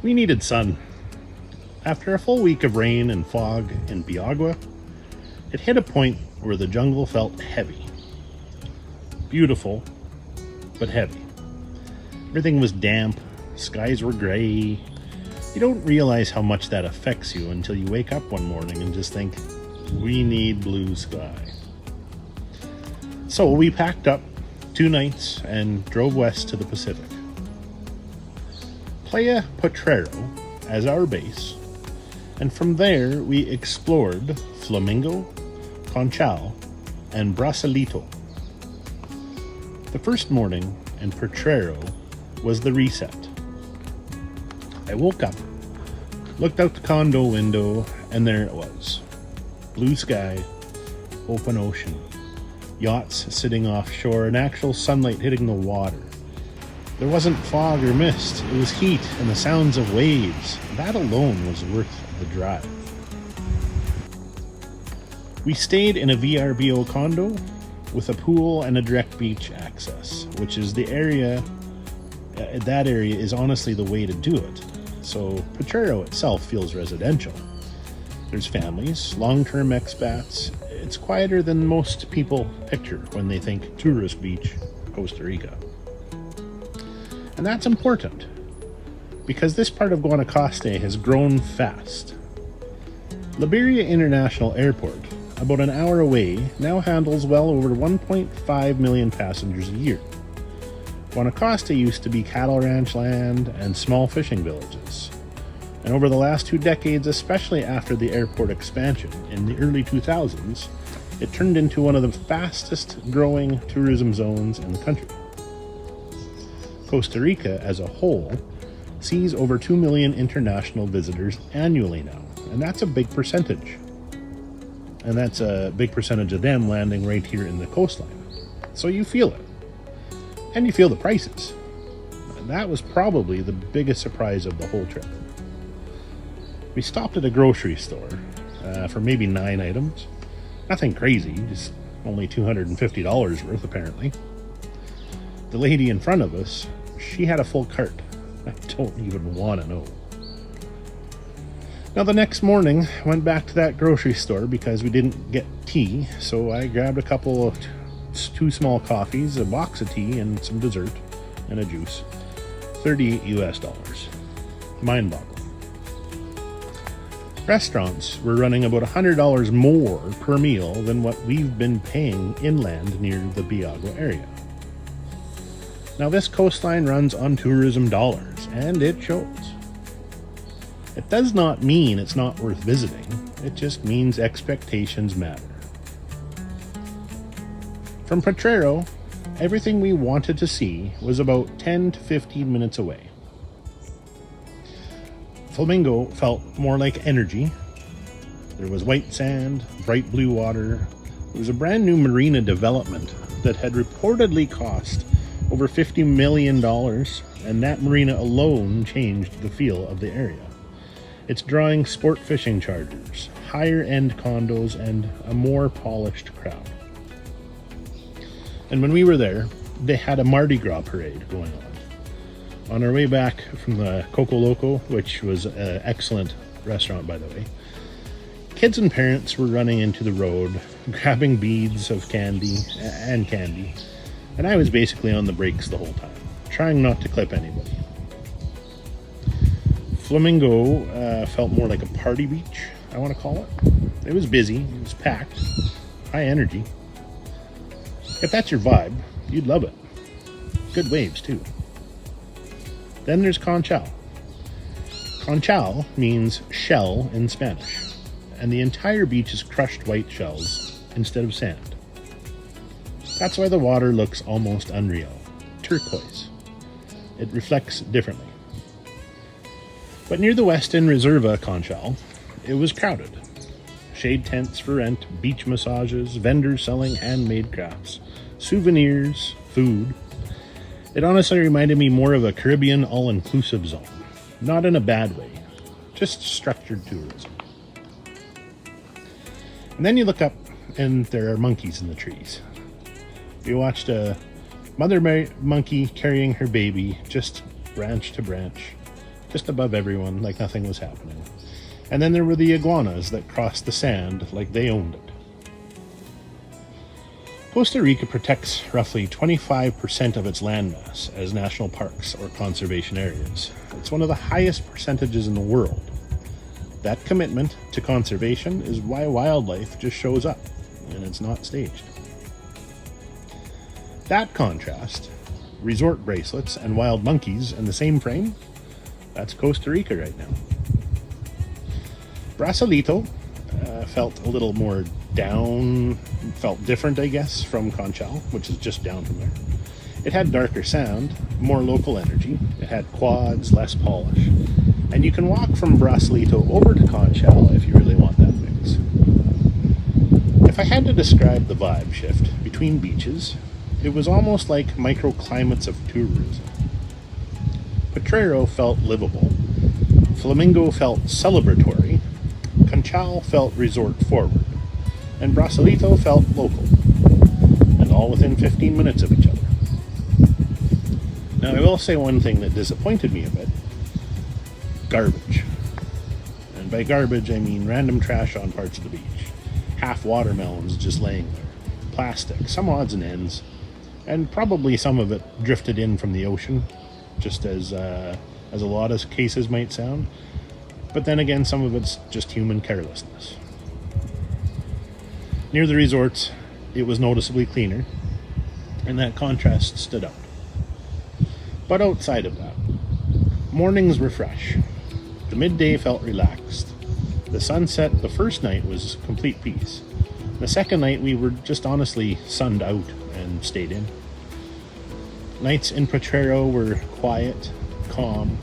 We needed sun. After a full week of rain and fog in Bijagua, it hit a point where the jungle felt heavy. Beautiful, but heavy. Everything was damp, skies were gray. You don't realize how much that affects you until you wake up one morning and just think, we need blue sky. So we packed up 2 nights and drove west to the Pacific. Playa Potrero as our base, and from there we explored Flamingo, Conchal, and Brasilito. The first morning in Potrero was the reset. I woke up, looked out the condo window, and there it was. Blue sky, open ocean, yachts sitting offshore, and actual sunlight hitting the water. There wasn't fog or mist, it was heat and the sounds of waves. That alone was worth the drive. We stayed in a VRBO condo with a pool and a direct beach access, which is the area, that area is honestly the way to do it. So Potrero itself feels residential. There's families, long-term expats. It's quieter than most people picture when they think tourist beach, Costa Rica. And that's important, because this part of Guanacaste has grown fast. Liberia International Airport, about an hour away, now handles well over 1.5 million passengers a year. Guanacaste used to be cattle ranch land and small fishing villages. And over the last 2 decades, especially after the airport expansion in the early 2000s, it turned into one of the fastest growing tourism zones in the country. Costa Rica as a whole sees over 2 million international visitors annually now, and that's a big percentage. And that's a big percentage of them landing right here in the coastline. So you feel it. And you feel the prices. And that was probably the biggest surprise of the whole trip. We stopped at a grocery store for maybe 9 items. Nothing crazy, just only $250 worth apparently. The lady in front of us, she had a full cart. I don't even want to know. Now the next morning, I went back to that grocery store because we didn't get tea, so I grabbed a couple of 2 small coffees, a box of tea, and some dessert, and a juice. $38 US. Mind-boggling. Restaurants were running about $100 more per meal than what we've been paying inland near the Bijagua area. Now this coastline runs on tourism dollars, and it shows. It does not mean it's not worth visiting, it just means expectations matter. From Potrero, everything we wanted to see was about 10 to 15 minutes away. Flamingo felt more like energy. There was white sand, bright blue water. It was a brand new marina development that had reportedly cost over $50 million, and that marina alone changed the feel of the area. It's drawing sport fishing charters, higher-end condos, and a more polished crowd. And when we were there, they had a Mardi Gras parade going on. On our way back from the Coco Loco, which was an excellent restaurant by the way, kids and parents were running into the road, grabbing beads of candy, and I was basically on the brakes the whole time, trying not to clip anybody. Flamingo felt more like a party beach, I want to call it. It was busy, it was packed, high energy. If that's your vibe, you'd love it. Good waves too. Then there's Conchal. Conchal means shell in Spanish, and the entire beach is crushed white shells instead of sand. That's why the water looks almost unreal, turquoise. It reflects differently. But near the Westin Reserva Conchal, it was crowded. Shade tents for rent, beach massages, vendors selling handmade crafts, souvenirs, food. It honestly reminded me more of a Caribbean all-inclusive zone. Not in a bad way, just structured tourism. And then you look up and there are monkeys in the trees. We watched a mother monkey carrying her baby just branch to branch, just above everyone, like nothing was happening. And then there were the iguanas that crossed the sand like they owned it. Costa Rica protects roughly 25% of its landmass as national parks or conservation areas. It's one of the highest percentages in the world. That commitment to conservation is why wildlife just shows up, and it's not staged. That contrast, resort bracelets and wild monkeys in the same frame, that's Costa Rica right now. Brasilito felt a little more down, felt different, I guess, from Conchal, which is just down from there. It had darker sand, more local energy. It had quads, less polish. And you can walk from Brasilito over to Conchal if you really want that mix. If I had to describe the vibe shift between beaches, it was almost like microclimates of tourism. Potrero felt livable. Flamingo felt celebratory. Conchal felt resort forward. And Brasilito felt local. And all within 15 minutes of each other. Now, I will say one thing that disappointed me a bit. Garbage. And by garbage, I mean random trash on parts of the beach. Half watermelons just laying there. Plastic, some odds and ends. And probably some of it drifted in from the ocean, just as a lot of cases might sound. But then again, some of it's just human carelessness. Near the resorts, it was noticeably cleaner, and that contrast stood out. But outside of that, mornings were fresh. The midday felt relaxed. The sunset the first night was complete peace. The second night we were just honestly sunned out and stayed in. Nights in Potrero were quiet, calm.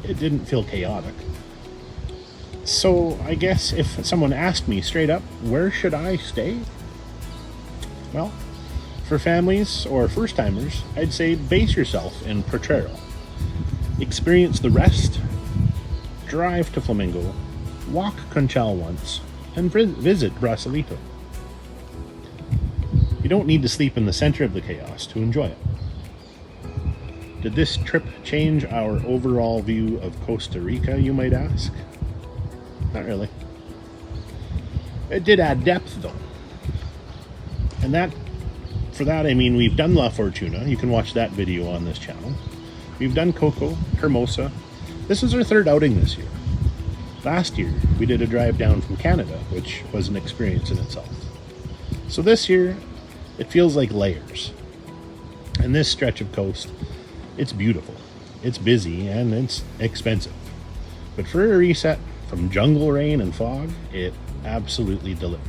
It didn't feel chaotic. So I guess if someone asked me straight up, where should I stay? Well, for families or first-timers, I'd say base yourself in Potrero. Experience the rest, drive to Flamingo, walk Conchal once, and visit Brasilito. You don't need to sleep in the center of the chaos to enjoy it. Did this trip change our overall view of Costa Rica, you might ask? Not really. It did add depth, though. And for that, I mean, we've done La Fortuna. You can watch that video on this channel. We've done Coco, Hermosa. This is our third outing this year. Last year, we did a drive down from Canada, which was an experience in itself. So this year, it feels like layers. And this stretch of coast, it's beautiful. It's busy and it's expensive. But for a reset from jungle rain and fog, it absolutely delivered.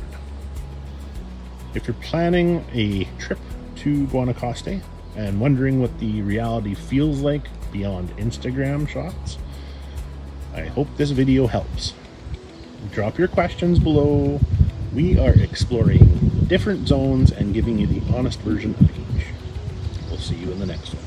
If you're planning a trip to Guanacaste and wondering what the reality feels like beyond Instagram shots, I hope this video helps. Drop your questions below. We are exploring different zones and giving you the honest version of each. We'll see you in the next one.